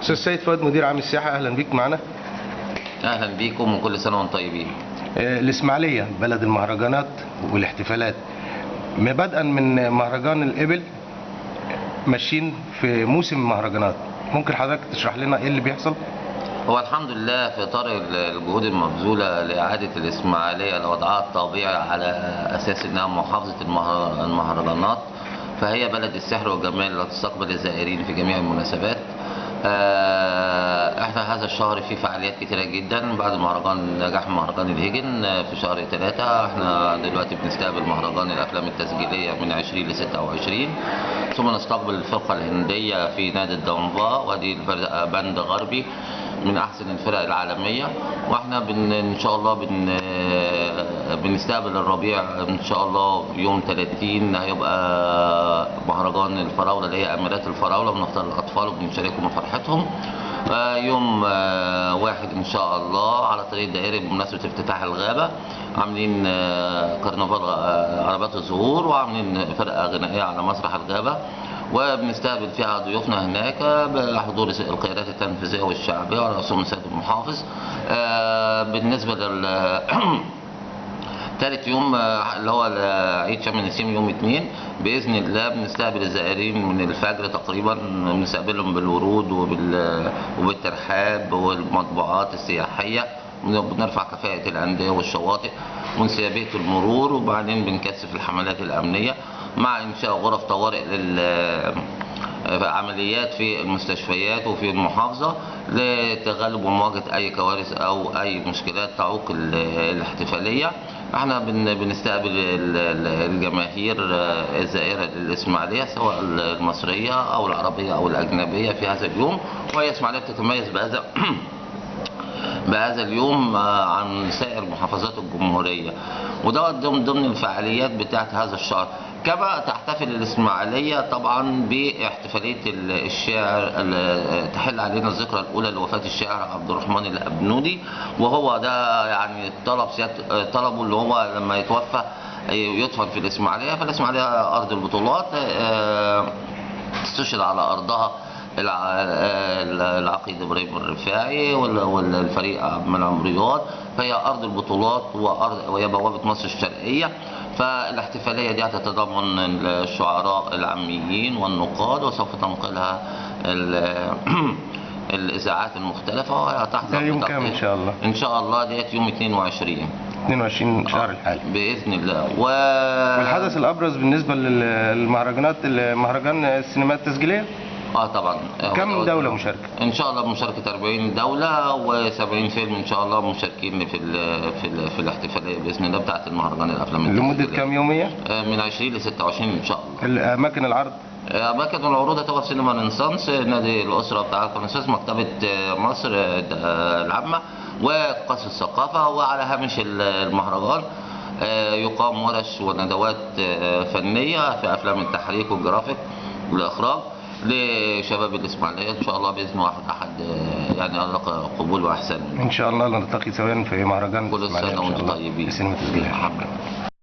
استاذ سيد فؤاد مدير عام السياحه، اهلا بيك معنا. اهلا بيكم وكل سنه وانتم طيبين. الاسماعيليه بلد المهرجانات والاحتفالات، بدءا من مهرجان الإبل ماشيين في موسم مهرجانات. ممكن حضرتك تشرح لنا ايه اللي بيحصل؟ هو الحمد لله في اطار الجهود المبذوله لاعاده الاسماعيليه لوضعها الطبيعي على اساس انها محافظه المهرجانات، فهي بلد السحر والجمال وتستقبل الزائرين في جميع المناسبات. احنا هذا الشهر فيه فعاليات كتيرة جدا بعد نجاح مهرجان الهيجن في شهر 3. احنا دلوقتي بنستقبل مهرجان الافلام التسجيلية من 20 ل 26، ثم نستقبل الفرقة الهندية في نادي الدنفا، ودي الفرقة باند غربي من احسن الفرق العالمية. واحنا ان شاء الله بنستقبل الربيع ان شاء الله يوم 30 هيبقى مهرجان الفراولة اللي هي اميرات الفراولة، بنختار الاطفال وبنشاركهم فرحتهم. يوم 1 ان شاء الله على طريق الدائري بمناسبة افتتاح الغابة عاملين كرنفال عربات الزهور، وعاملين فرقة غنائية على مسرح الغابة، وبنستقبل فيها ضيوفنا هناك بحضور القيادات التنفيذية والشعبية على رأسهم السيد المحافظ. بالنسبة ثالث يوم اللي هو عيد شم النسيم يوم 2 بإذن الله بنستقبل الزائرين من الفجر تقريبا، بنستقبلهم بالورود وبالترحاب والمطبوعات السياحية، بنرفع كفاءة الأندية والشواطئ وانسيابية المرور، وبعدين بنكثف الحملات الأمنية مع إنشاء غرف طوارئ عمليات في المستشفيات وفي المحافظة لتغلب ومواجهة أي كوارث أو أي مشكلات تعوق الاحتفالية. احنا بنستقبل الجماهير الزائرة للإسماعيلية سواء المصرية أو العربية أو الأجنبية في هذا اليوم، وهي إسماعيلية بتتميز بهذا اليوم عن سائر محافظات الجمهورية، وده ضمن الفعاليات بتاعت هذا الشهر. كما تحتفل الإسماعيلية طبعا باحتفالية الشاعر، تحل علينا الذكرى الأولى لوفاة الشاعر عبد الرحمن الأبنودي، وهو ده يعني طلبه اللي هو لما يتوفى يدفن في الإسماعيلية، فالإسماعيلية أرض البطولات، استشهد على أرضها العقيد ابراهيم الرفاعي والفريق عبد المنعم رياض، فهي ارض البطولات وهي بوابه مصر الشرقيه. فالاحتفاليه دي هتتضمن الشعراء العاميين والنقاد، وسوف تنقلها الاذاعات المختلفه، وهتحضر يوم كام ان شاء الله؟ ان شاء الله ديت يوم 22 شهر الحالي باذن الله. والحدث الابرز بالنسبه للمهرجانات مهرجان السينمات التسجيليه. طبعا كم دولة مشاركة؟ ان شاء الله بمشاركة 40 دولة و70 فيلم ان شاء الله مشاركين في الاحتفالية باذن الله بتاعة المهرجان الافلام لمدة كم يومية؟ من 20 ل 26 ان شاء الله. الاماكن العرض؟ اماكن العروض هتبقى سينما رينيسانس، نادي الاسرة بتاع الرينيسانس، مكتبة مصر العامة، وقصر الثقافة. وعلى هامش المهرجان يقام ورش وندوات فنية في افلام التحريك والجرافيك والاخراج لشباب الإسماعيلية ان شاء الله باذن احد يعني القى قبول واحسان. ان شاء الله نلتقي سويا في مهرجان كل سنه وانتم طيبين. السينما التسجيلية.